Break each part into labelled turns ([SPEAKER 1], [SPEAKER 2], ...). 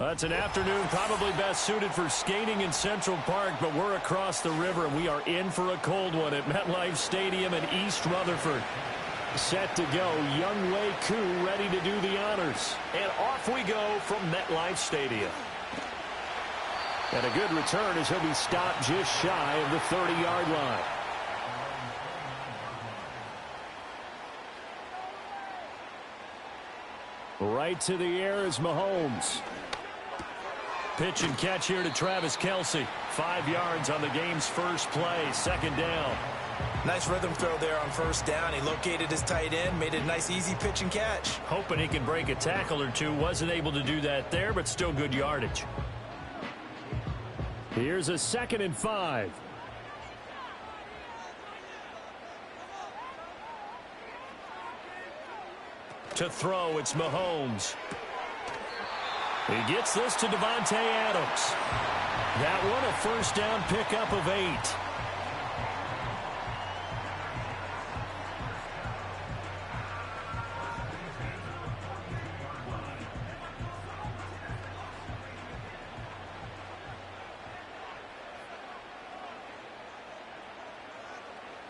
[SPEAKER 1] That's an afternoon probably best suited for skating in Central Park, but we're across the river, and we are in for a cold one at MetLife Stadium in East Rutherford. Set to go, Young Wei Koo ready to do the honors. And off we go from MetLife Stadium. And a good return as he'll be stopped just shy of the 30-yard line. Right to the air is Mahomes. Pitch and catch here to Travis Kelce. 5 yards on the game's first play, second down.
[SPEAKER 2] Nice rhythm throw there on first down. He located his tight end, made it a nice easy pitch and catch.
[SPEAKER 1] Hoping he can break a tackle or two. Wasn't able to do that there, but still good yardage. Here's a 2nd and 5. To throw, it's Mahomes. He gets this to Davante Adams. That one a first down pickup of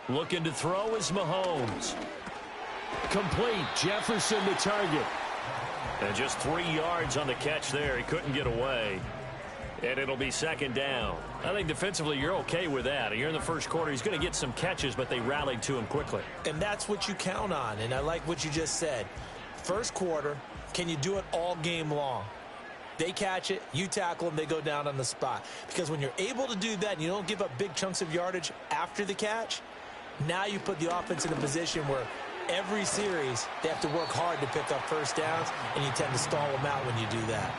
[SPEAKER 1] 8. Looking to throw is Mahomes. Complete. Jefferson to target. And just 3 yards on the catch there. He couldn't get away. And it'll be second down. I think defensively you're okay with that. You're in the first quarter. He's going to get some catches, but they rallied to him quickly.
[SPEAKER 2] And that's what you count on. And I like what you just said. First quarter, can you do it all game long? They catch it, you tackle them, they go down on the spot. Because when you're able to do that and you don't give up big chunks of yardage after the catch, now you put the offense in a position where every series they have to work hard to pick up first downs, and you tend to stall them out when you do that.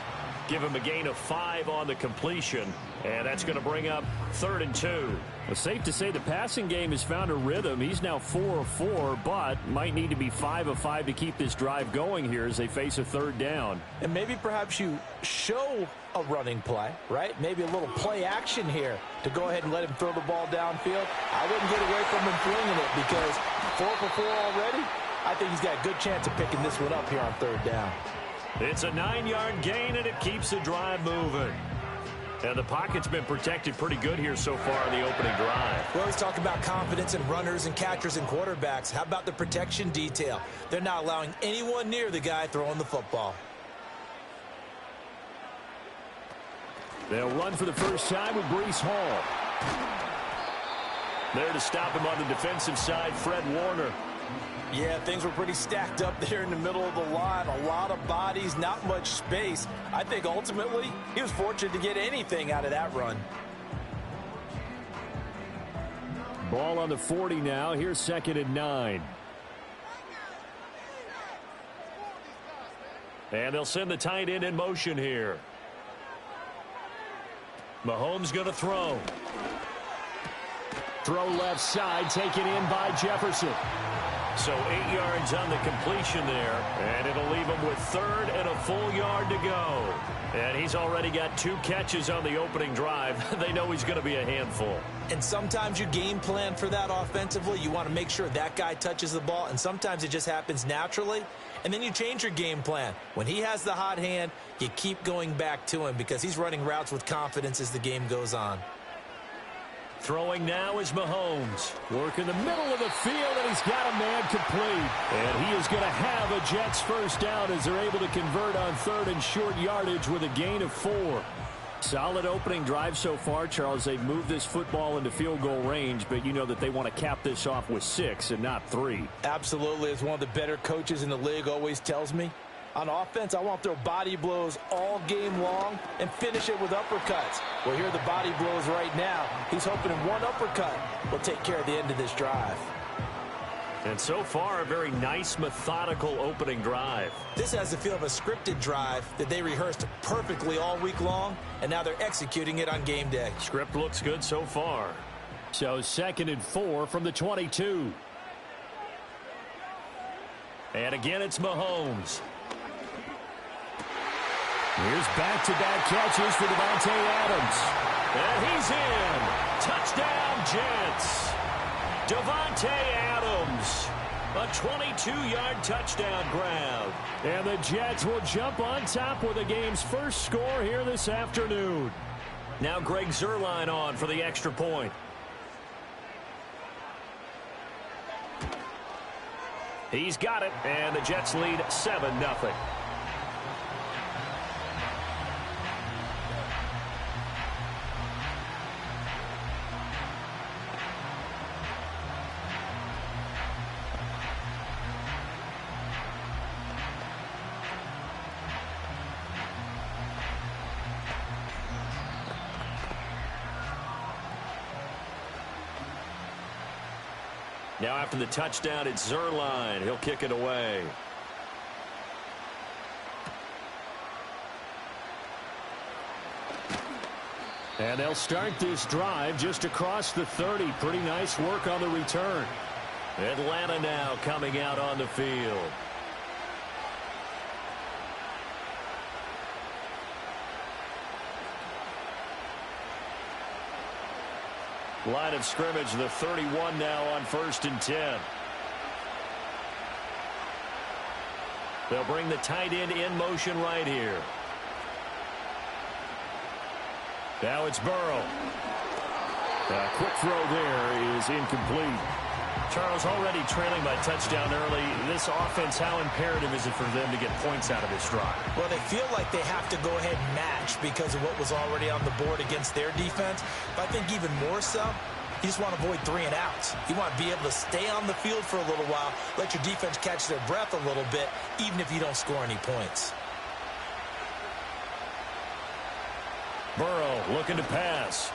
[SPEAKER 1] Give him a gain of 5 on the completion, and that's going to bring up 3rd and 2. It's safe to say the passing game has found a rhythm. He's now 4 of 4, but might need to be 5 of 5 to keep this drive going here as they face a 3rd down.
[SPEAKER 2] And maybe perhaps you show a running play, right? Maybe a little play action here to go ahead and let him throw the ball downfield. I wouldn't get away from him flinging it because 4 for 4 already. I think he's got a good chance of picking this one up here on 3rd down.
[SPEAKER 1] It's a 9-yard gain, and it keeps the drive moving. And the pocket's been protected pretty good here so far in the opening drive.
[SPEAKER 2] We always talk about confidence in runners and catchers and quarterbacks. How about the protection detail? They're not allowing anyone near the guy throwing the football.
[SPEAKER 1] They'll run for the first time with Breece Hall. There to stop him on the defensive side, Fred Warner.
[SPEAKER 2] Yeah, things were pretty stacked up there in the middle of the line. A lot of bodies, not much space. I think ultimately he was fortunate to get anything out of that run.
[SPEAKER 1] Ball on the 40 now. Here's 2nd and 9. And they'll send the tight end in motion here. Mahomes going to throw. Throw left side, taken in by Jefferson. So 8 yards on the completion there, and it'll leave him with 3rd and a full yard to go. And he's already got 2 catches on the opening drive. They know he's going to be a handful.
[SPEAKER 2] And sometimes you game plan for that offensively. You want to make sure that guy touches the ball, and sometimes it just happens naturally. And then you change your game plan. When he has the hot hand, you keep going back to him because he's running routes with confidence as the game goes on.
[SPEAKER 1] Throwing now is Mahomes. Working the middle of the field, and he's got a man complete. And he is going to have a Jets first down as they're able to convert on 3rd and short yardage with a gain of 4. Solid opening drive so far, Charles. They've moved this football into field goal range, but you know that they want to cap this off with 6 and not 3.
[SPEAKER 2] Absolutely. As one of the better coaches in the league always tells me, on offense, I want to throw body blows all game long and finish it with uppercuts. Well, here are the body blows right now. He's hoping in one uppercut will take care of the end of this drive.
[SPEAKER 1] And so far, a very nice, methodical opening drive.
[SPEAKER 2] This has the feel of a scripted drive that they rehearsed perfectly all week long, and now they're executing it on game day.
[SPEAKER 1] Script looks good so far. So 2nd and 4 from the 22. And again, it's Mahomes. Here's back-to-back catches for Davante Adams. And he's in. Touchdown, Jets. Davante Adams A 22-yard touchdown grab. And the Jets will jump on top with the game's first score here this afternoon. Now Greg Zuerlein on for the extra point. He's got it, and the Jets lead 7-0. Now after the touchdown, it's Zuerlein. He'll kick it away. And they'll start this drive just across the 30. Pretty nice work on the return. Atlanta now coming out on the field. Line of scrimmage, the 31 now on 1st and 10. They'll bring the tight end in motion right here. Now it's Burrow. A quick throw there is incomplete. Charles, already trailing by touchdown early. This offense, how imperative is it for them to get points out of this drive?
[SPEAKER 2] Well, they feel like they have to go ahead and match because of what was already on the board against their defense. But I think even more so, you just want to avoid 3 and outs. You want to be able to stay on the field for a little while, let your defense catch their breath a little bit, even if you don't score any points.
[SPEAKER 1] Burrow looking to pass.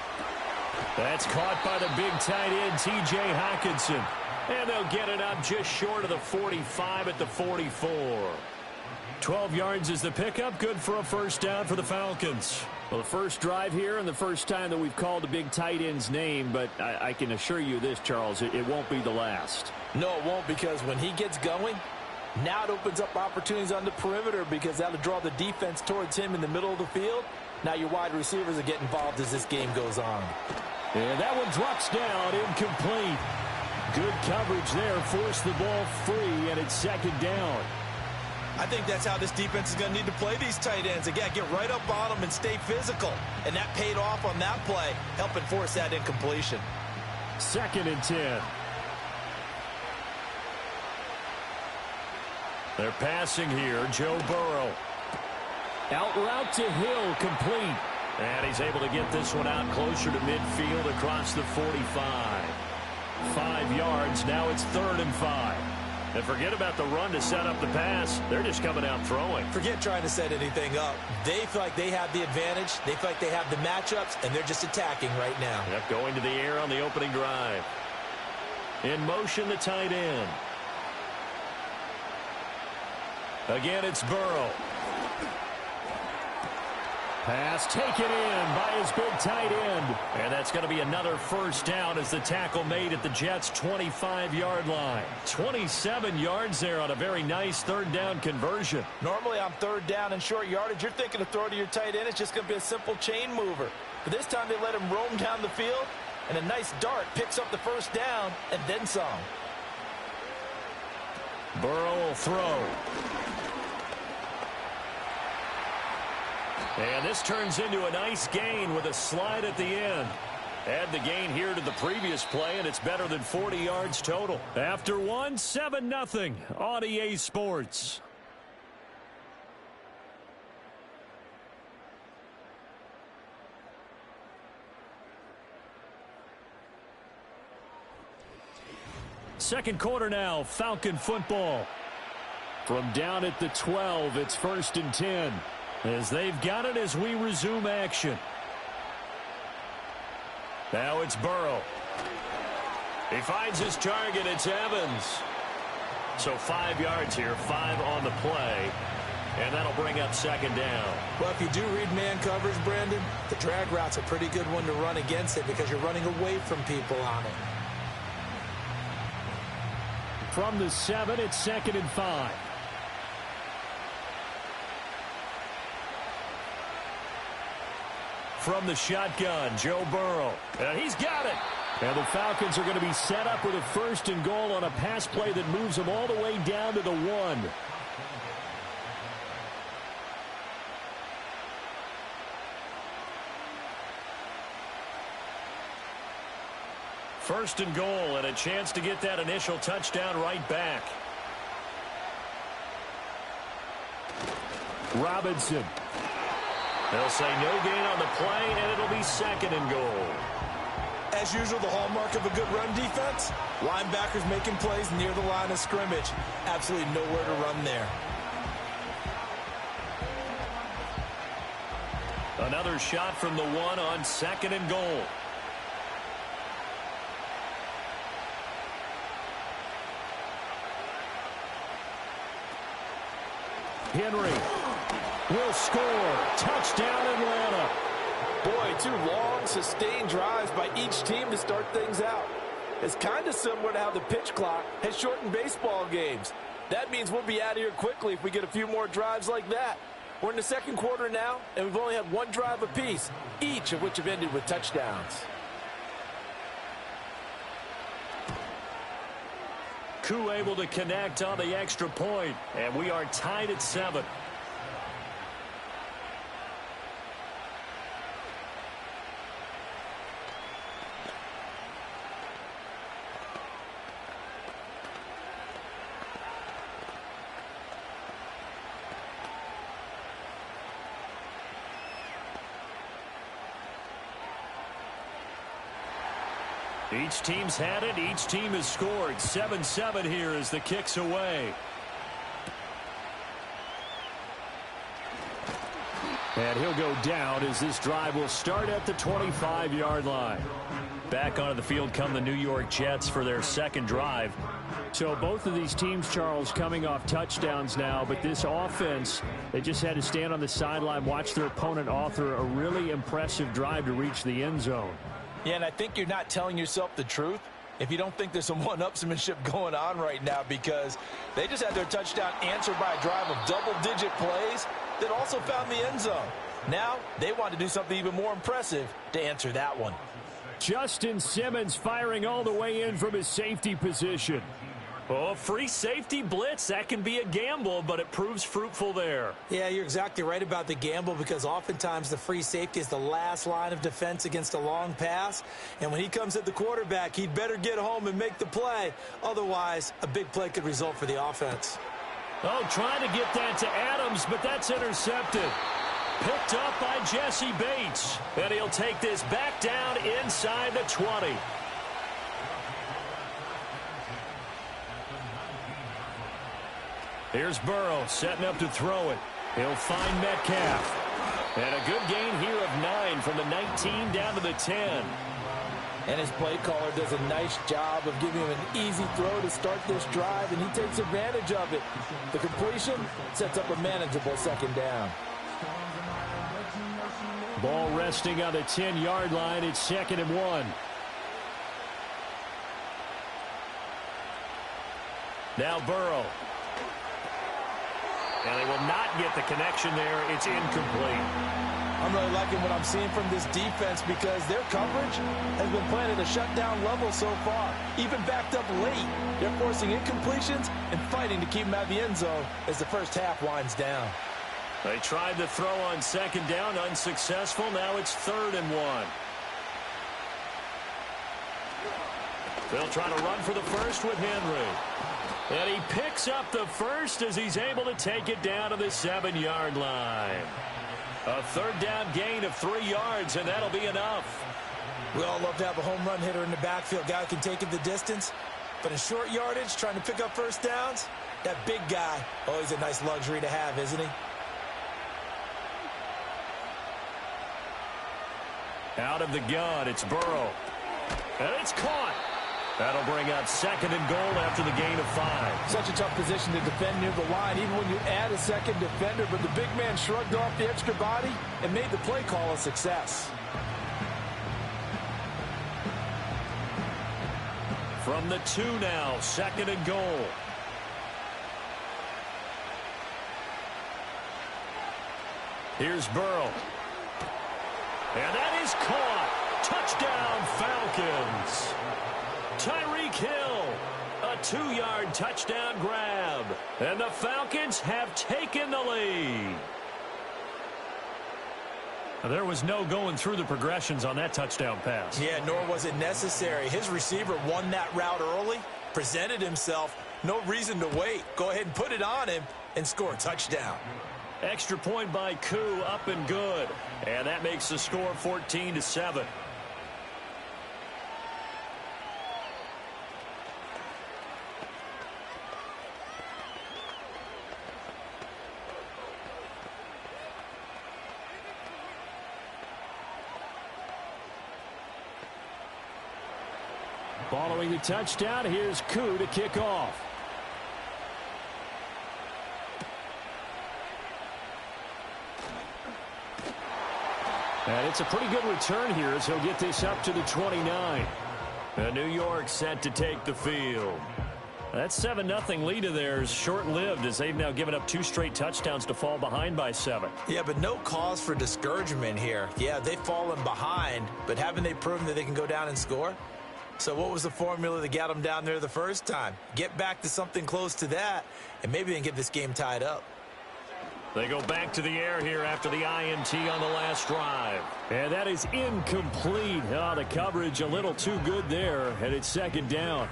[SPEAKER 1] That's caught by the big tight end, T.J. Hockenson. And they'll get it up just short of the 45 at the 44. 12 yards is the pickup. Good for a first down for the Falcons. Well, the first drive here and the first time that we've called a big tight end's name, but I can assure you this, Charles, it won't be the last.
[SPEAKER 2] No, it won't, because when he gets going, now it opens up opportunities on the perimeter because that'll draw the defense towards him in the middle of the field. Now your wide receivers will get involved as this game goes on.
[SPEAKER 1] And that one drops down, incomplete. Good coverage there, forced the ball free, and it's second down.
[SPEAKER 2] I think that's how this defense is going to need to play these tight ends. Again, get right up on them and stay physical. And that paid off on that play, helping force that incompletion.
[SPEAKER 1] 2nd and 10. They're passing here, Joe Burrow. Out route to Hill, complete. And he's able to get this one out closer to midfield across the 45. 5 yards, now it's 3rd and 5. And forget about the run to set up the pass. They're just coming out throwing.
[SPEAKER 2] Forget trying to set anything up. They feel like they have the advantage. They feel like they have the matchups, and they're just attacking right now.
[SPEAKER 1] Yep, going to the air on the opening drive. In motion, the tight end. Again, it's Burrow. Pass taken in by his big tight end. And that's going to be another first down as the tackle made at the Jets' 25-yard line. 27 yards there on a very nice 3rd down conversion.
[SPEAKER 2] Normally on 3rd down and short yardage, you're thinking to throw to your tight end. It's just going to be a simple chain mover. But this time they let him roam down the field, and a nice dart picks up the first down and then some.
[SPEAKER 1] Burrow will throw. And this turns into a nice gain with a slide at the end. Add the gain here to the previous play, and it's better than 40 yards total. After one, 7-0 on EA Sports. Second quarter now, Falcon football. From down at the 12, it's 1st and 10. As they've got it as we resume action. Now it's Burrow. He finds his target. It's Evans. So 5 yards here, 5 on the play. And that'll bring up 2nd down.
[SPEAKER 2] Well, if you do read man coverage, Brandon, the drag route's a pretty good one to run against it because you're running away from people on it.
[SPEAKER 1] From the 7, it's 2nd and 5. From the shotgun, Joe Burrow. And he's got it. And the Falcons are going to be set up with a 1st and goal on a pass play that moves them all the way down to the 1. First and goal, and a chance to get that initial touchdown right back. Robinson. They'll say no gain on the play, and it'll be 2nd and goal.
[SPEAKER 2] As usual, the hallmark of a good run defense, linebackers making plays near the line of scrimmage. Absolutely nowhere to run there.
[SPEAKER 1] Another shot from the 1 on 2nd and goal. Henry will score. Touchdown, Atlanta.
[SPEAKER 3] Boy, 2 long, sustained drives by each team to start things out. It's kind of similar to how the pitch clock has shortened baseball games. That means we'll be out of here quickly if we get a few more drives like that. We're in the 2nd quarter now, and we've only had 1 drive apiece, each of which have ended with touchdowns.
[SPEAKER 1] Koo able to connect on the extra point, and we are tied at 7. Each team's had it. Each team has scored. 7-7 here as the kick's away. And he'll go down as this drive will start at the 25-yard line. Back onto the field come the New York Jets for their 2nd drive. So both of these teams, Charles, coming off touchdowns now, but this offense, they just had to stand on the sideline, watch their opponent author a really impressive drive to reach the end zone.
[SPEAKER 2] Yeah, and I think you're not telling yourself the truth if you don't think there's some one-upsmanship going on right now, because they just had their touchdown answered by a drive of double-digit plays that also found the end zone. Now they want to do something even more impressive to answer that one.
[SPEAKER 1] Justin Simmons firing all the way in from his safety position. Oh, free safety blitz, that can be a gamble, but it proves fruitful there.
[SPEAKER 2] Yeah, you're exactly right about the gamble, because oftentimes the free safety is the last line of defense against a long pass. And when he comes at the quarterback, he'd better get home and make the play. Otherwise, a big play could result for the offense.
[SPEAKER 1] Oh, trying to get that to Adams, but that's intercepted. Picked up by Jesse Bates. And he'll take this back down inside the 20. Here's Burrow setting up to throw it. He'll find Metcalf. And a good gain here of 9 from the 19 down to the 10.
[SPEAKER 3] And his play caller does a nice job of giving him an easy throw to start this drive, and he takes advantage of it. The completion sets up a manageable 2nd down.
[SPEAKER 1] Ball resting on the 10-yard line. It's 2nd and 1. Now Burrow. And they will not get the connection there. It's incomplete.
[SPEAKER 3] I'm really liking what I'm seeing from this defense, because their coverage has been playing at a shutdown level so far. Even backed up late, they're forcing incompletions and fighting to keep them out of the end zone as the first half winds down.
[SPEAKER 1] They tried to throw on 2nd down, unsuccessful. Now it's 3rd and 1. They'll try to run for the first with Henry. And he picks up the first as he's able to take it down to the 7-yard line. A 3rd down gain of 3 yards, and that'll be enough.
[SPEAKER 2] We all love to have a home run hitter in the backfield. Guy who can take it the distance. But in short yardage, trying to pick up first downs, that big guy, always a nice luxury to have, isn't he?
[SPEAKER 1] Out of the gun, it's Burrow. And it's caught. That'll bring up 2nd and goal after the gain of 5.
[SPEAKER 3] Such a tough position to defend near the line, even when you add a 2nd defender. But the big man shrugged off the extra body and made the play call a success.
[SPEAKER 1] From the 2 now, 2nd and goal. Here's Burrow. And that is caught. Touchdown, Falcons. Tyreek Hill, a 2-yard touchdown grab. And the Falcons have taken the lead. There was no going through the progressions on that touchdown pass.
[SPEAKER 2] Yeah, nor was it necessary. His receiver won that route early, presented himself. No reason to wait. Go ahead and put it on him and score a touchdown.
[SPEAKER 1] Extra point by Koo, up and good. And that makes the score 14-7. Following the touchdown, here's Koo to kick off. And it's a pretty good return here as he'll get this up to the 29. And New York set to take the field. That 7-0 lead of theirs short-lived as they've now given up 2 straight touchdowns to fall behind by 7.
[SPEAKER 2] Yeah, but no cause for discouragement here. Yeah, they've fallen behind, but haven't they proven that they can go down and score? So what was the formula that got them down there the first time? Get back to something close to that, and maybe they can get this game tied up.
[SPEAKER 1] They go back to the air here after the INT on the last drive. And that is incomplete. Oh, the coverage a little too good there, and it's second down.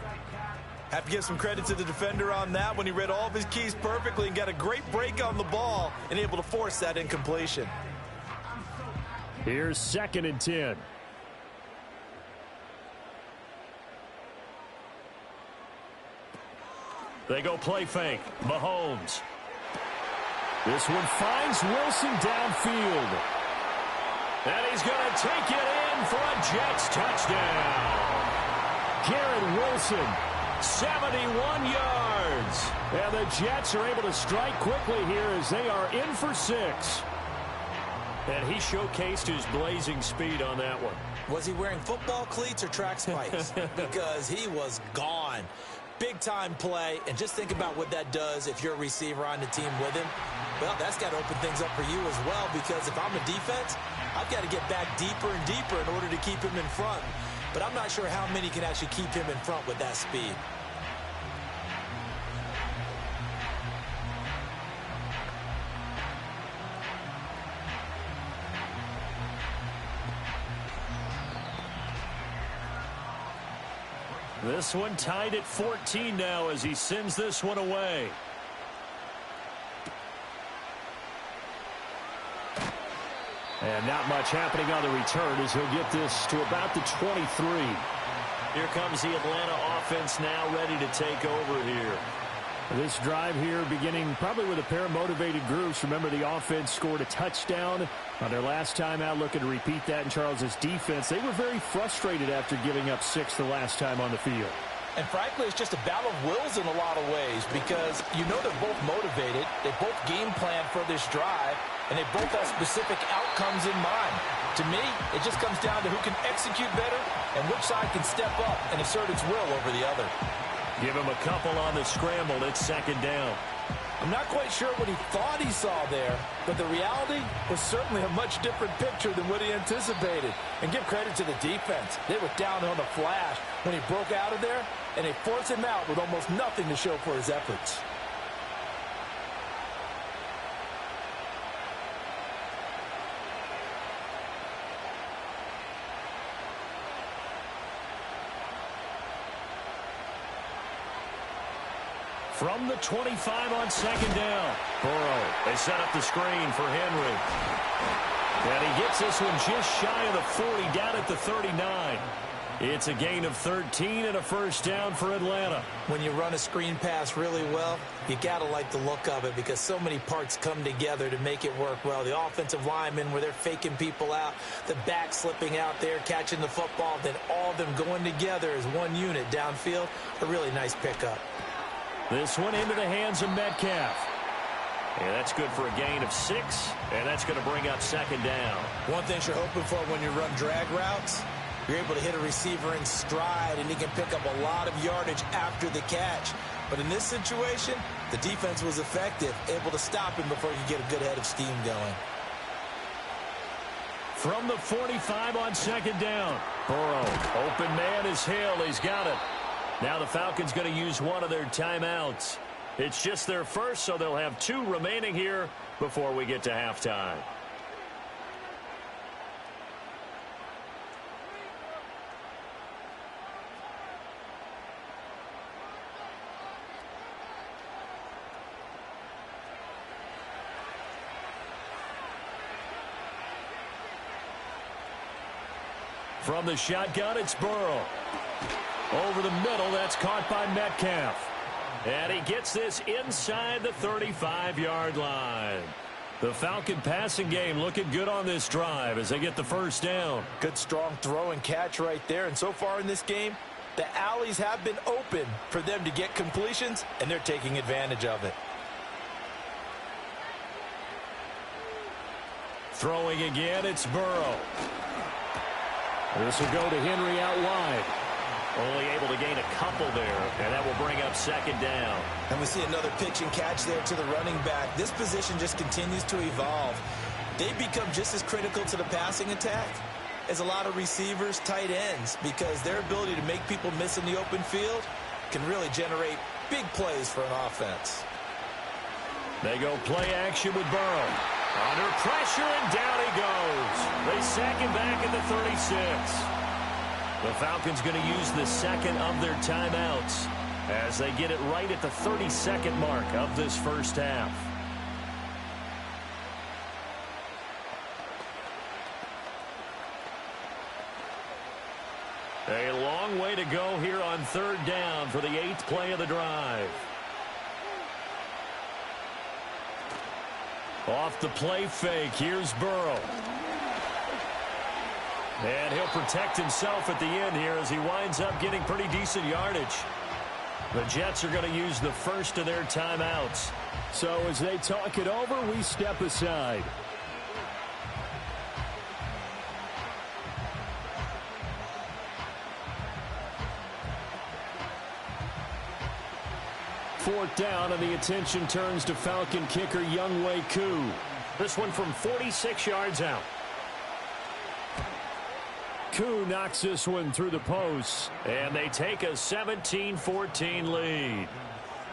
[SPEAKER 2] Have to give some credit to the defender on that when he read all of his keys perfectly and got a great break on the ball and able to force that incompletion.
[SPEAKER 1] Here's 2nd and 10. They go play fake. Mahomes. This one finds Wilson downfield. And he's going to take it in for a Jets touchdown. Garrett Wilson, 71 yards. And the Jets are able to strike quickly here as they are in for 6. And he showcased his blazing speed on that one.
[SPEAKER 2] Was he wearing football cleats or track spikes? Because he was gone. Big-time play, and just think about what that does if you're a receiver on the team with him. Well, that's got to open things up for you as well, because if I'm a defense, I've got to get back deeper and deeper in order to keep him in front. But I'm not sure how many can actually keep him in front with that speed.
[SPEAKER 1] This one tied at 14 now as he sends this one away. And not much happening on the return as he'll get this to about the 23. Here comes the Atlanta offense now ready to take over here. This drive here beginning probably with a pair of motivated groups. Remember, the offense scored a touchdown on their last time out, looking to repeat that in Charles' defense. They were very frustrated after giving up 6 the last time on the field.
[SPEAKER 2] And frankly, it's just a battle of wills in a lot of ways, because you know they're both motivated, they both game plan for this drive, and they both have specific outcomes in mind. To me, it just comes down to who can execute better and which side can step up and assert its will over the other.
[SPEAKER 1] Give him a couple on the scramble. It's second down.
[SPEAKER 3] I'm not quite sure what he thought he saw there, but the reality was certainly a much different picture than what he anticipated. And give credit to the defense. They were down on the flash when he broke out of there, and they forced him out with almost nothing to show for his efforts.
[SPEAKER 1] From the 25 on second down. Burrow, they set up the screen for Henry. And he gets this one just shy of the 40, down at the 39. It's a gain of 13 and a first down for Atlanta.
[SPEAKER 2] When you run a screen pass really well, you got to like the look of it, because so many parts come together to make it work well. The offensive linemen, where they're faking people out, the back slipping out there, catching the football, then all of them going together as one unit downfield. A really nice pickup.
[SPEAKER 1] This one into the hands of Metcalf. And that's good for a gain of 6, and that's going to bring up second down.
[SPEAKER 2] One thing you're hoping for when you run drag routes, you're able to hit a receiver in stride, and he can pick up a lot of yardage after the catch. But in this situation, the defense was effective, able to stop him before you get a good head of steam going.
[SPEAKER 1] From the 45 on second down. Burrow, open man is Hill. He's got it. Now the Falcons going to use one of their timeouts. It's just their first, so they'll have 2 remaining here before we get to halftime. From the shotgun, it's Burrow. Over the middle, that's caught by Metcalf. And he gets this inside the 35-yard line. The Falcon passing game looking good on this drive as they get the first down.
[SPEAKER 2] Good strong throw and catch right there. And so far in this game, the alleys have been open for them to get completions, and they're taking advantage of it.
[SPEAKER 1] Throwing again, it's Burrow. This will go to Henry out wide. Only able to gain a couple there, and that will bring up second down.
[SPEAKER 2] And we see another pitch and catch there to the running back. This position just continues to evolve. They become just as critical to the passing attack as a lot of receivers, tight ends, because their ability to make people miss in the open field can really generate big plays for an offense.
[SPEAKER 1] They go play action with Burrow. Under pressure, and down he goes. They sack him back at the 36. The Falcons going to use the second of their timeouts as they get it right at the 32nd mark of this first half. A long way to go here on third down for the 8th play of the drive. Off the play fake, here's Burrow. And he'll protect himself at the end here as he winds up getting pretty decent yardage. The Jets are going to use the first of their timeouts. So as they talk it over, we step aside. Fourth down, and the attention turns to Falcon kicker Younghoe Koo. This one from 46 yards out. Koo knocks this one through the posts, and they take a 17-14 lead.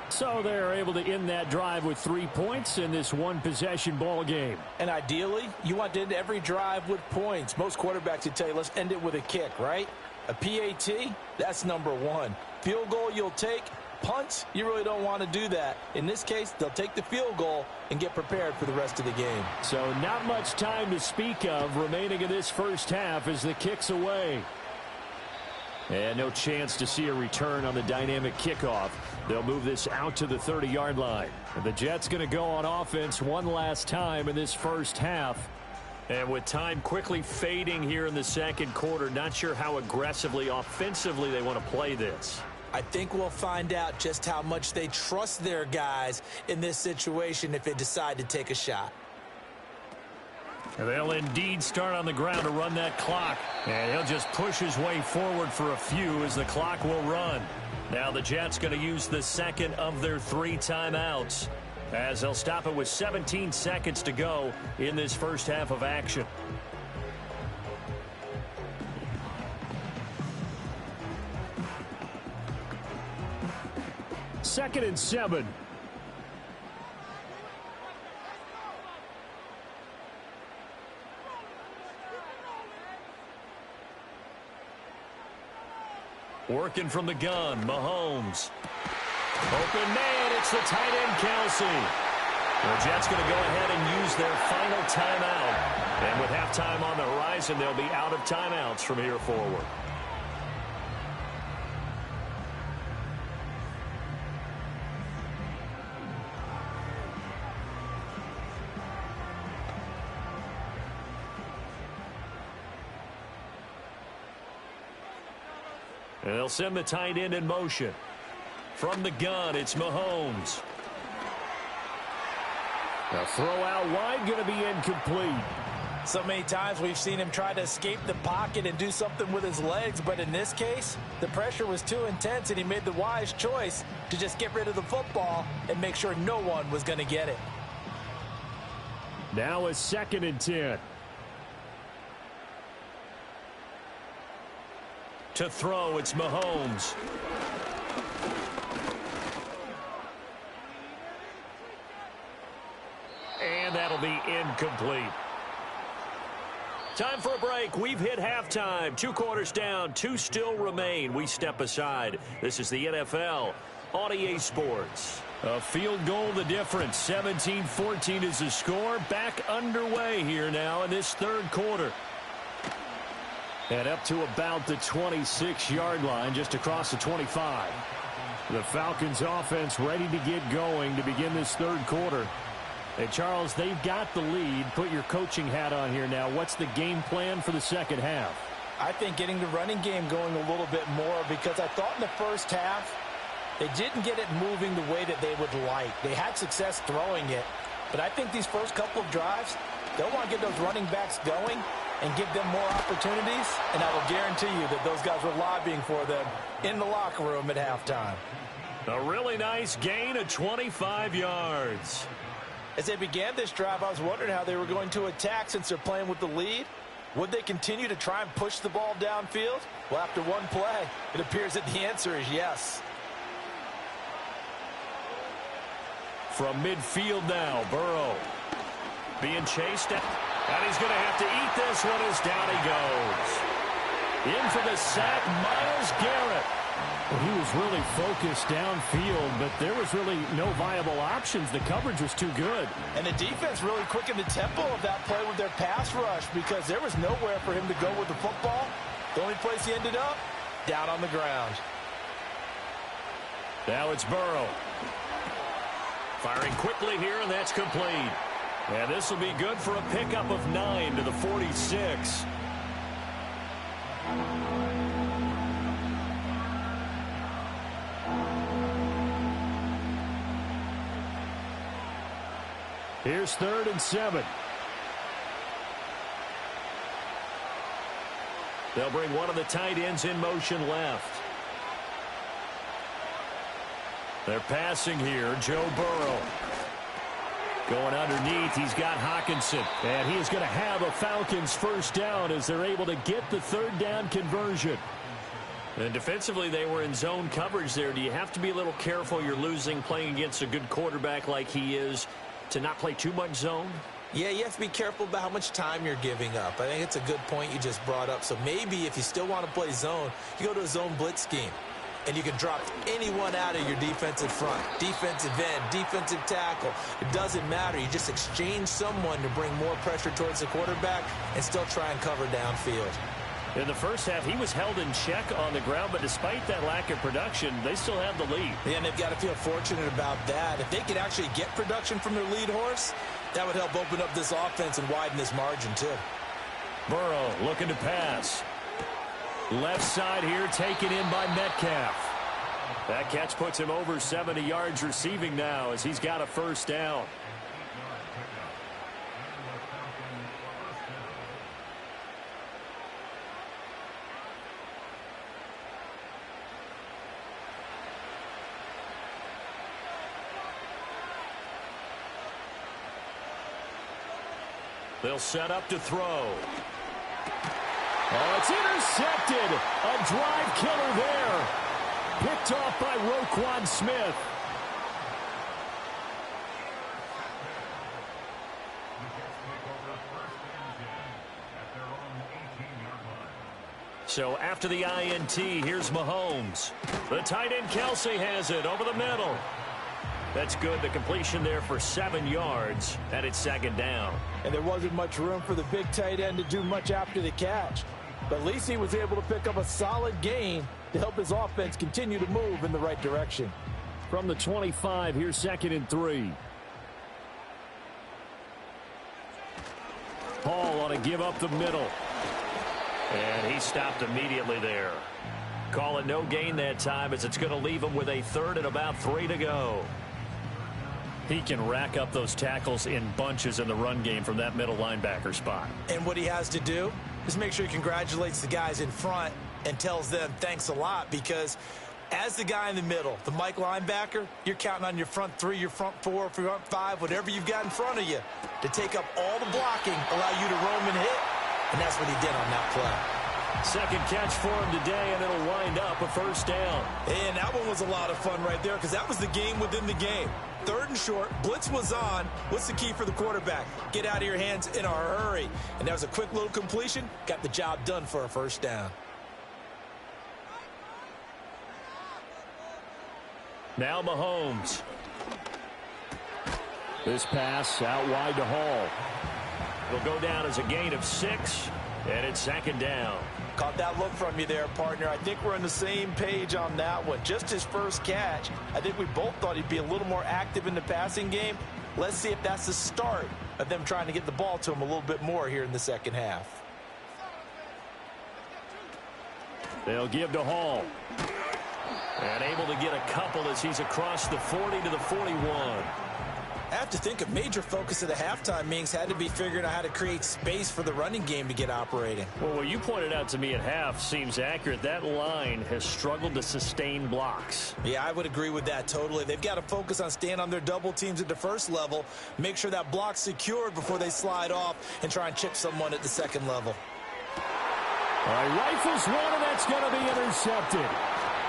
[SPEAKER 1] So they're able to end that drive with 3 points in this one-possession ball game.
[SPEAKER 2] And ideally, you want to end every drive with points. Most quarterbacks would tell you, let's end it with a kick, right? A PAT, that's number 1. Field goal you'll take. Punts, you really don't want to do that. In this case, they'll take the field goal and get prepared for the rest of the game.
[SPEAKER 1] So not much time to speak of remaining in this first half as the kick's away. And no chance to see a return on the dynamic kickoff. They'll move this out to the 30-yard line. And the Jets going to go on offense one last time in this first half. And with time quickly fading here in the second quarter, not sure how aggressively, offensively they want to play this.
[SPEAKER 2] I think we'll find out just how much they trust their guys in this situation if they decide to take a shot.
[SPEAKER 1] And they'll indeed start on the ground to run that clock. And he'll just push his way forward for a few as the clock will run. Now the Jets going to use the second of their 3 timeouts as they'll stop it with 17 seconds to go in this first half of action. Second and 7. Working from the gun, Mahomes. Open man, it's the tight end, Kelsey. The Jets going to go ahead and use their final timeout. And with halftime on the horizon, they'll be out of timeouts from here forward. And they'll send the tight end in motion. From the gun, it's Mahomes. A throw out wide, going to be incomplete.
[SPEAKER 2] So many times we've seen him try to escape the pocket and do something with his legs, but in this case, the pressure was too intense and he made the wise choice to just get rid of the football and make sure no one was going to get it.
[SPEAKER 1] Now a second and 10. To throw, it's Mahomes. And that'll be incomplete. Time for a break. We've hit halftime. 2 quarters down. 2 still remain. We step aside. This is the NFL on EA Sports. A field goal the difference. 17-14 is the score. Back underway here now in this third quarter. And up to about the 26-yard line, just across the 25. The Falcons offense ready to get going to begin this third quarter. Hey, Charles, they've got the lead. Put your coaching hat on here now. What's the game plan for the second half?
[SPEAKER 2] I think getting the running game going a little bit more, because I thought in the first half they didn't get it moving the way that they would like. They had success throwing it, but I think these first couple of drives, they'll want to get those running backs going and give them more opportunities, and I will guarantee you that those guys were lobbying for them in the locker room at halftime.
[SPEAKER 1] A really nice gain of 25 yards.
[SPEAKER 2] As they began this drive, I was wondering how they were going to attack since they're playing with the lead. Would they continue to try and push the ball downfield? Well, after one play, it appears that the answer is yes.
[SPEAKER 1] From midfield now, Burrow being chased, and he's going to have to eat this one as down he goes. In for the sack, Myles Garrett.
[SPEAKER 4] Well, he was really focused downfield, but there was really no viable options. The coverage was too good.
[SPEAKER 2] And the defense really quickened the tempo of that play with their pass rush, because there was nowhere for him to go with the football. The only place he ended up, down on the ground.
[SPEAKER 1] Now it's Burrow. Firing quickly here, and that's complete. And this will be good for a pickup of 9 to the 46. Here's 3rd and 7. They'll bring one of the tight ends in motion left. They're passing here. Joe Burrow. Going underneath, he's got Hockenson. And he is going to have a Falcons first down as they're able to get the 3rd down conversion. And defensively, they were in zone coverage there. Do you have to be a little careful? You're losing playing against a good quarterback like he is, to not play too much zone?
[SPEAKER 2] Yeah, you have to be careful about how much time you're giving up. I think it's a good point you just brought up. So maybe if you still want to play zone, you go to a zone blitz scheme. And you can drop anyone out of your defensive front. Defensive end, defensive tackle. It doesn't matter. You just exchange someone to bring more pressure towards the quarterback and still try and cover downfield.
[SPEAKER 1] In the first half, he was held in check on the ground, but despite that lack of production, they still have the lead.
[SPEAKER 2] Yeah, and they've got to feel fortunate about that. If they could actually get production from their lead horse, that would help open up this offense and widen this margin too.
[SPEAKER 1] Burrow looking to pass. Left side here taken in by Metcalf. That catch puts him over 70 yards receiving now as he's got a first down. They'll set up to throw. Oh, it's intercepted. A drive killer there. Picked off by Roquan Smith. So after the INT, here's Mahomes. The tight end Kelsey has it over the middle. That's good. The completion there for 7 yards, and it's 2nd down.
[SPEAKER 3] And there wasn't much room for the big tight end to do much after the catch. But at least he was able to pick up a solid gain to help his offense continue to move in the right direction.
[SPEAKER 1] From the 25, here's 2nd and 3. Paul on a give up the middle. And he stopped immediately there. Call it no gain that time as it's going to leave him with a 3rd and about 3 to go. He can rack up those tackles in bunches in the run game from that middle linebacker spot.
[SPEAKER 2] And what he has to do is make sure he congratulates the guys in front and tells them thanks a lot, because as the guy in the middle, the Mike linebacker, you're counting on your front 3, your front 4, front 5, whatever you've got in front of you to take up all the blocking, allow you to roam and hit. And that's what he did on that play.
[SPEAKER 1] Second catch for him today, and it'll wind up a first down.
[SPEAKER 2] And that one was a lot of fun right there because that was the game within the game. Third and short, blitz was on. What's the key for the quarterback? Get out of your hands in a hurry. And that was a quick little completion. Got the job done for a first down.
[SPEAKER 1] Now Mahomes. This pass out wide to Hall. It'll go down as a gain of 6, and it's second down.
[SPEAKER 3] Caught that look from you there, partner. I think we're on the same page on that one. Just his first catch. I think we both thought he'd be a little more active in the passing game. Let's see if that's the start of them trying to get the ball to him a little bit more here in the second half.
[SPEAKER 1] They'll give to Hall. And able to get a couple as he's across the 40 to the 41.
[SPEAKER 2] I have to think a major focus of the halftime meetings had to be figuring out how to create space for the running game to get operating.
[SPEAKER 1] Well, what you pointed out to me at half seems accurate. That line has struggled to sustain blocks.
[SPEAKER 2] Yeah, I would agree with that totally. They've got to focus on staying on their double teams at the first level, make sure that block's secured before they slide off and try and chip someone at the second level.
[SPEAKER 1] All right, rifles one, and that's going to be intercepted.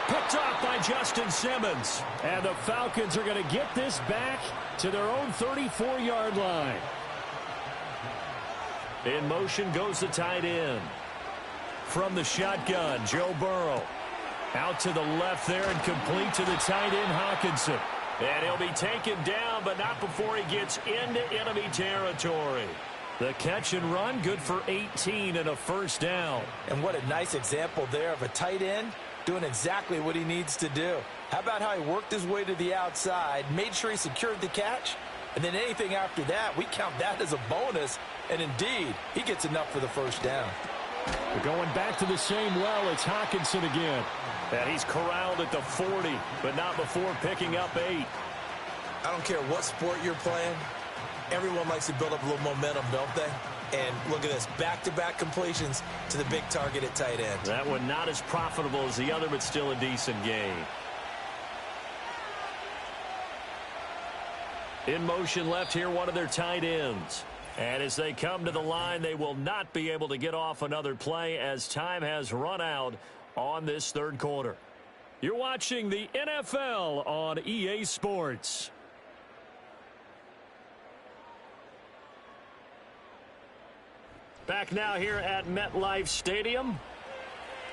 [SPEAKER 1] Picked off by Justin Simmons. And the Falcons are going to get this back to their own 34-yard line. In motion goes the tight end. From the shotgun, Joe Burrow. Out to the left there and complete to the tight end, Hawkinson. And he'll be taken down, but not before he gets into enemy territory. The catch and run, good for 18 and a first down.
[SPEAKER 2] And what a nice example there of a tight end doing exactly what he needs to do. How about how he worked his way to the outside, made sure he secured the catch, and then anything after that, we count that as a bonus. And indeed, he gets enough for the first down.
[SPEAKER 1] We're going back to the same well. It's Hawkinson again. And he's corralled at the 40, but not before picking up 8.
[SPEAKER 2] I don't care what sport you're playing. Everyone likes to build up a little momentum, don't they? And look at this, back-to-back completions to the big target at tight end.
[SPEAKER 1] That one not as profitable as the other, but still a decent game. In motion left here, one of their tight ends. And as they come to the line, they will not be able to get off another play as time has run out on this third quarter. You're watching the NFL on EA Sports. Back now here at MetLife Stadium.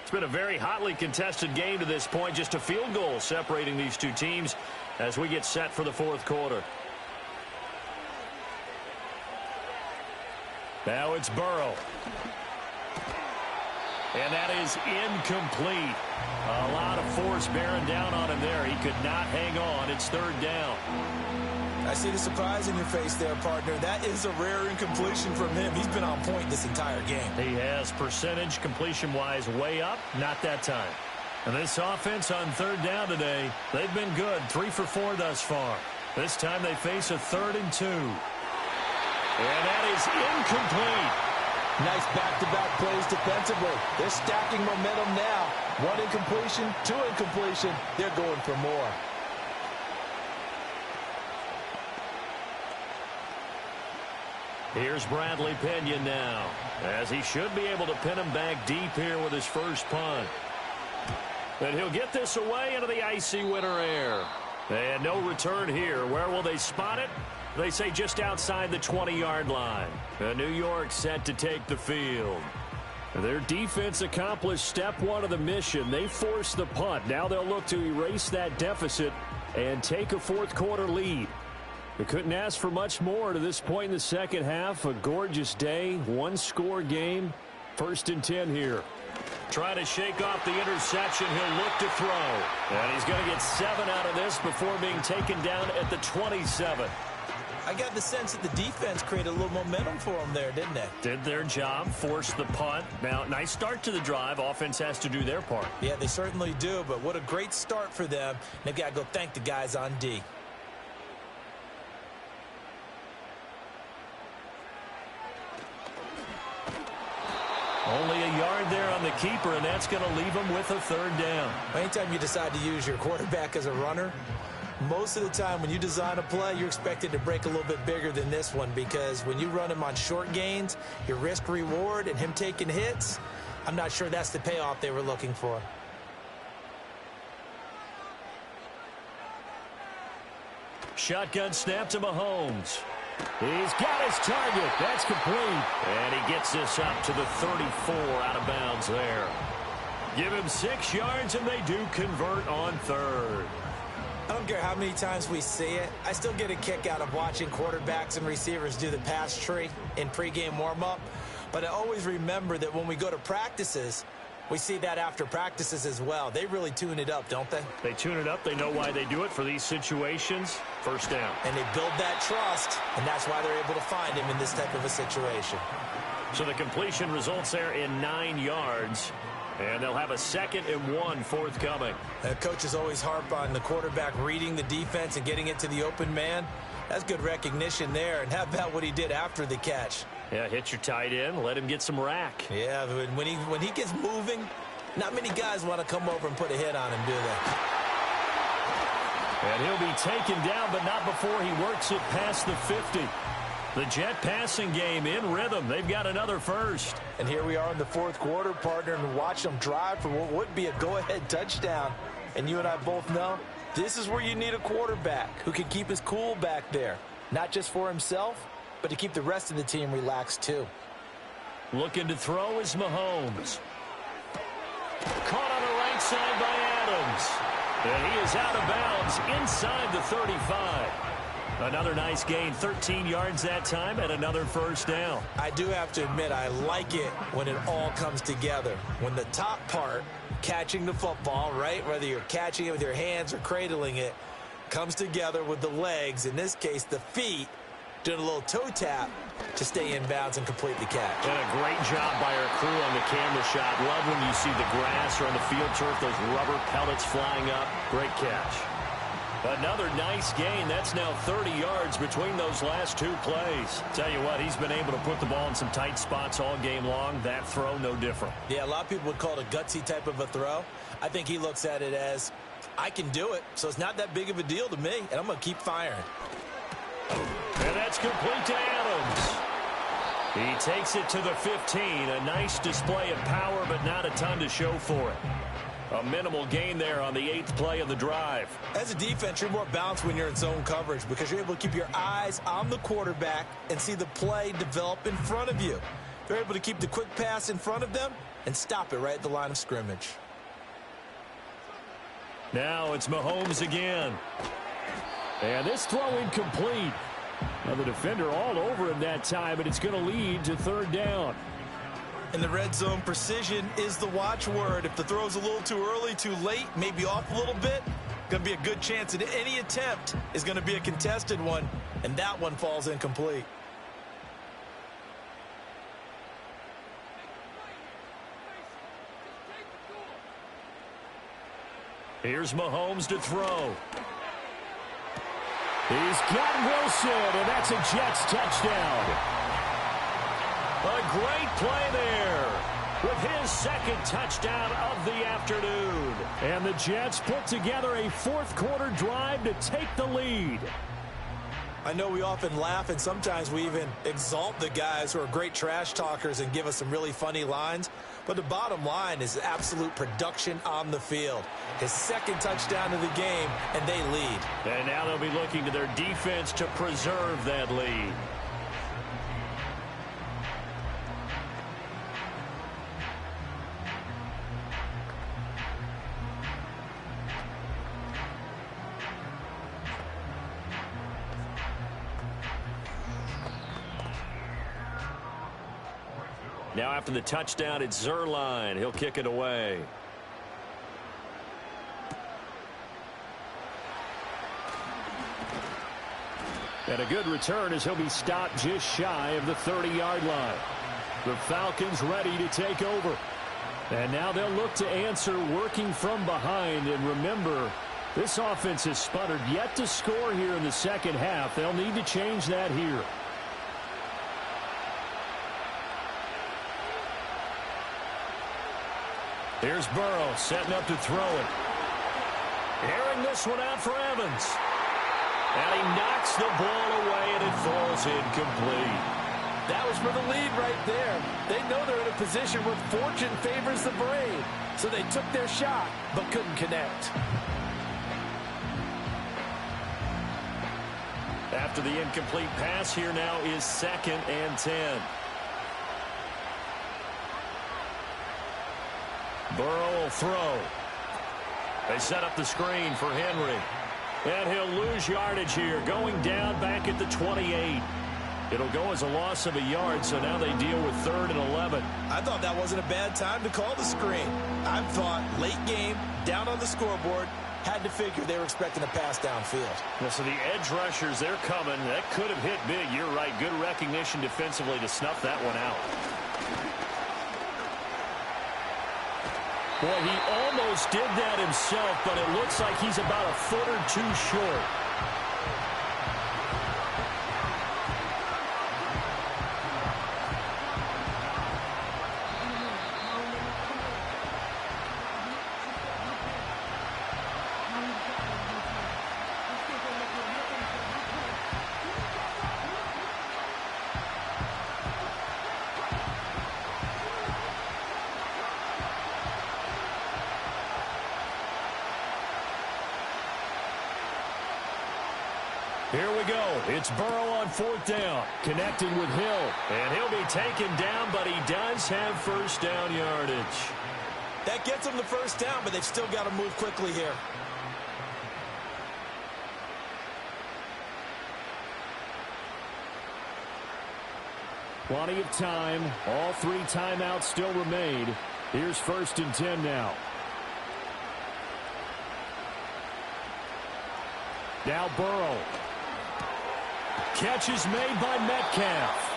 [SPEAKER 1] It's been a very hotly contested game to this point. Just a field goal separating these two teams as we get set for the fourth quarter. Now it's Burrow. And that is incomplete. A lot of force bearing down on him there. He could not hang on. It's third down.
[SPEAKER 2] I see the surprise in your face there, partner. That is a rare incompletion from him. He's been on point this entire game.
[SPEAKER 1] He has percentage completion-wise way up. Not that time. And this offense on third down today, they've been good. 3 for 4 thus far. This time they face a 3rd and 2. And that is incomplete.
[SPEAKER 2] Nice back-to-back plays defensively. They're stacking momentum now. 1 incompletion, 2 incompletion. They're going for more.
[SPEAKER 1] Here's Bradley Pinion now, as he should be able to pin him back deep here with his first punt. And he'll get this away into the icy winter air. And no return here. Where will they spot it? They say just outside the 20-yard line. And New York set to take the field. Their defense accomplished step 1 of the mission. They forced the punt. Now they'll look to erase that deficit and take a fourth quarter lead. We couldn't ask for much more to this point in the second half. A gorgeous day, 1-score game. 1st and 10 here. Trying to shake off the interception. He'll look to throw. And he's going to get 7 out of this before being taken down at the 27.
[SPEAKER 2] I got the sense that the defense created a little momentum for them there, didn't they?
[SPEAKER 1] Did their job, forced the punt. Now, nice start to the drive. Offense has to do their part.
[SPEAKER 2] Yeah, they certainly do, but what a great start for them. They've got to go thank the guys on D.
[SPEAKER 1] Only a yard there on the keeper, and that's going to leave him with a 3rd down.
[SPEAKER 2] Anytime you decide to use your quarterback as a runner, most of the time when you design a play, you're expected to break a little bit bigger than this one, because when you run him on short gains, your risk-reward and him taking hits, I'm not sure that's the payoff they were looking for.
[SPEAKER 1] Shotgun snap to Mahomes. He's got his target. That's complete. And he gets this up to the 34 out of bounds there. Give him 6 yards, and they do convert on third.
[SPEAKER 2] I don't care how many times we see it. I still get a kick out of watching quarterbacks and receivers do the pass tree in pregame warm-up. But I always remember that when we go to practices, we see that after practices as well. They really tune it up, don't they?
[SPEAKER 1] They tune it up. They know why they do it for these situations. First down.
[SPEAKER 2] And they build that trust, and that's why they're able to find him in this type of a situation.
[SPEAKER 1] So the completion results there in 9 yards. And they'll have a 2nd and 1 forthcoming.
[SPEAKER 2] Coaches always harp on the quarterback reading the defense and getting it to the open man. That's good recognition there. And how about what he did after the catch?
[SPEAKER 1] Yeah, hit your tight end, let him get some rack.
[SPEAKER 2] Yeah, when he gets moving, not many guys want to come over and put a hit on him, do they?
[SPEAKER 1] And he'll be taken down, but not before he works it past the 50. The Jet passing game in rhythm. They've got another first.
[SPEAKER 3] And here we are in the 4th quarter, partner, and watch them drive for what would be a go-ahead touchdown. And you and I both know this is where you need a quarterback who can keep his cool back there. Not just for himself, but to keep the rest of the team relaxed too.
[SPEAKER 1] Looking to throw is Mahomes. Caught on the right side by Adams. And he is out of bounds inside the 35. Another nice gain, 13 yards that time, and another first down.
[SPEAKER 2] I do have to admit, I like it when it all comes together. When the top part, catching the football, right, whether you're catching it with your hands or cradling it, comes together with the legs, in this case the feet, doing a little toe tap to stay in bounds and complete the catch.
[SPEAKER 1] And a great job by our crew on the camera shot. Love when you see the grass or on the field turf, those rubber pellets flying up. Great catch. Another nice gain. That's now 30 yards between those last 2 plays. Tell you what, he's been able to put the ball in some tight spots all game long. That throw, no different.
[SPEAKER 2] Yeah, a lot of people would call it a gutsy type of a throw. I think he looks at it as, I can do it, so it's not that big of a deal to me, and I'm going to keep firing.
[SPEAKER 1] And that's complete to Adams. He takes it to the 15. A nice display of power, but not a ton to show for it. A minimal gain there on the 8th play of the drive.
[SPEAKER 2] As a defense, you're more balanced when you're in zone coverage because you're able to keep your eyes on the quarterback and see the play develop in front of you. They're able to keep the quick pass in front of them and stop it right at the line of scrimmage.
[SPEAKER 1] Now it's Mahomes again. And this throw incomplete. Now the defender all over him that time, but it's going to lead to 3rd down.
[SPEAKER 2] In the red zone, precision is the watchword. If the throw's a little too early, too late, maybe off a little bit, going to be a good chance that any attempt is going to be a contested one, and that one falls incomplete.
[SPEAKER 1] Here's Mahomes to throw. He's got Wilson, and that's a Jets touchdown. A great play there with his 2nd touchdown of the afternoon. And the Jets put together a 4th quarter drive to take the lead.
[SPEAKER 2] I know we often laugh, and sometimes we even exalt the guys who are great trash talkers and give us some really funny lines. But the bottom line is absolute production on the field. His 2nd touchdown of the game, and they lead.
[SPEAKER 1] And now they'll be looking to their defense to preserve that lead. Now after the touchdown, it's Zerline. He'll kick it away. And a good return as he'll be stopped just shy of the 30-yard line. The Falcons ready to take over. And now they'll look to answer working from behind. And remember, this offense has sputtered yet to score here in the second half. They'll need to change that here. Here's Burrow setting up to throw it. Airing this one out for Evans. And he knocks the ball away, and it falls incomplete.
[SPEAKER 3] That was for the lead right there. They know they're in a position where fortune favors the brave. So they took their shot, but couldn't connect.
[SPEAKER 1] After the incomplete pass, here now is 2nd and 10. Burrow will throw. They set up the screen for Henry. And he'll lose yardage here, going down back at the 28. It'll go as a loss of a yard, so now they deal with 3rd and 11.
[SPEAKER 2] I thought that wasn't a bad time to call the screen. I thought late game, down on the scoreboard, had to figure they were expecting a pass downfield.
[SPEAKER 1] Well, so the edge rushers, they're coming. That could have hit big. You're right. Good recognition defensively to snuff that one out. Boy, he almost did that himself, but it looks like he's about a foot or two short. Here we go. It's Burrow on 4th down, connecting with Hill. And he'll be taken down, but he does have first down yardage.
[SPEAKER 2] That gets them the first down, but they've still got to move quickly here.
[SPEAKER 4] Plenty of time. All 3 timeouts still remain. Here's 1st and 10 now. Now Burrow. Catch is made by Metcalf.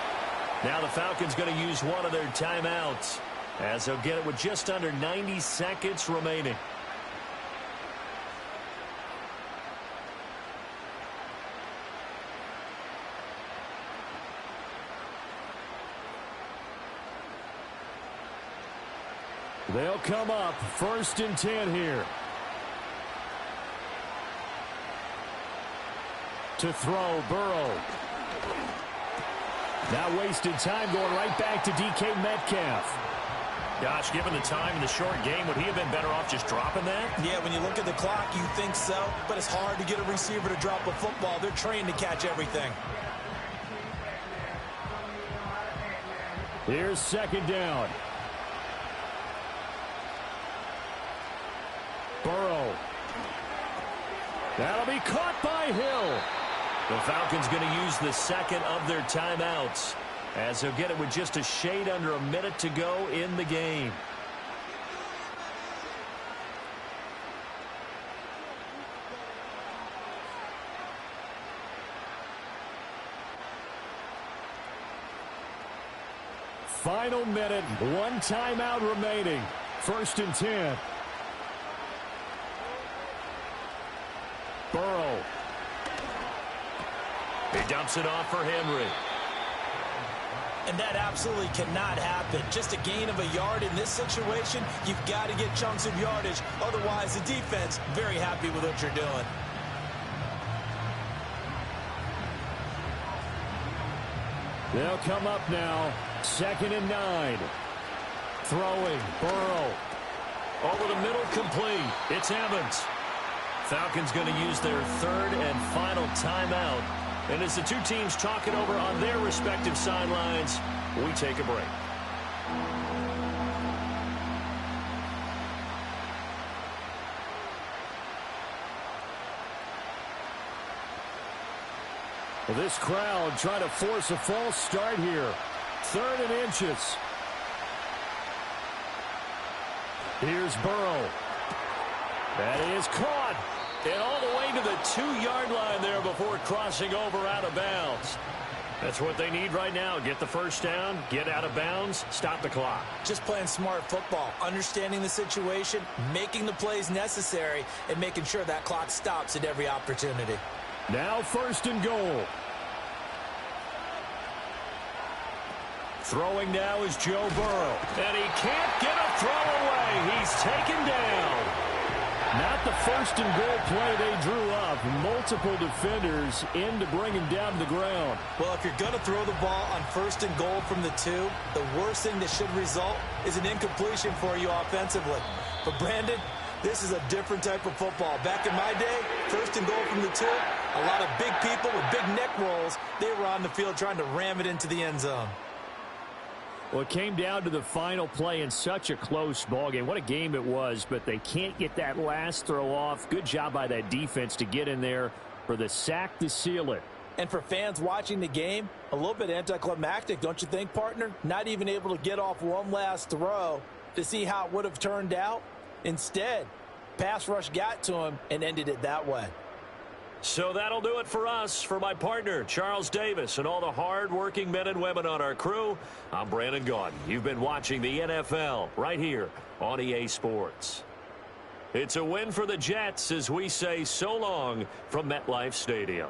[SPEAKER 1] Now the Falcons going to use one of their timeouts, as they'll get it with just under 90 seconds remaining.
[SPEAKER 4] They'll come up 1st and 10 here. To throw, Burrow. Now wasted time going right back to DK Metcalf.
[SPEAKER 1] Gosh, given the time in the short game, would he have been better off just dropping that?
[SPEAKER 2] Yeah, when you look at the clock, you think so, but it's hard to get a receiver to drop a football. They're trained to catch everything.
[SPEAKER 4] Here's 2nd down. Burrow. That'll be caught by Hill.
[SPEAKER 1] The Falcons going to use the 2nd of their timeouts, as they'll get it with just a shade under a minute to go in the game.
[SPEAKER 4] Final minute, 1 timeout remaining. 1st and 10. Burrow.
[SPEAKER 1] He dumps it off for Henry.
[SPEAKER 2] And that absolutely cannot happen. Just a gain of a yard in this situation, you've got to get chunks of yardage. Otherwise, the defense, very happy with what you're doing.
[SPEAKER 4] They'll come up now. 2nd and 9. Throwing, Burrow.
[SPEAKER 1] Over the middle, complete. It's Evans. Falcons going to use their 3rd and final timeout. And as the two teams talk it over on their respective sidelines, we take a break.
[SPEAKER 4] Well, this crowd trying to force a false start here. 3rd and inches. Here's Burrow. That is caught.
[SPEAKER 1] And all the way to the 2-yard line there before crossing over out of bounds. That's what they need right now. Get the first down, get out of bounds, stop the clock.
[SPEAKER 2] Just playing smart football, understanding the situation, making the plays necessary, and making sure that clock stops at every opportunity.
[SPEAKER 4] Now 1st and goal.
[SPEAKER 1] Throwing now is Joe Burrow. And he can't get a throw away. He's taken down. Not the first and goal play they drew up. Multiple defenders in to bring him down to the ground.
[SPEAKER 2] Well, if you're going to throw the ball on first and goal from the 2, the worst thing that should result is an incompletion for you offensively. But, Brandon, this is a different type of football. Back in my day, first and goal from the 2, a lot of big people with big neck rolls, they were on the field trying to ram it into the end zone.
[SPEAKER 1] Well, it came down to the final play in such a close ballgame. What a game it was, but they can't get that last throw off. Good job by that defense to get in there for the sack to seal it.
[SPEAKER 2] And for fans watching the game, a little bit anticlimactic, don't you think, partner? Not even able to get off one last throw to see how it would have turned out. Instead, pass rush got to him and ended it that way.
[SPEAKER 1] So that'll do it for us. For my partner, Charles Davis, and all the hard-working men and women on our crew, I'm Brandon Gaudin. You've been watching the NFL right here on EA Sports. It's a win for the Jets as we say so long from MetLife Stadium.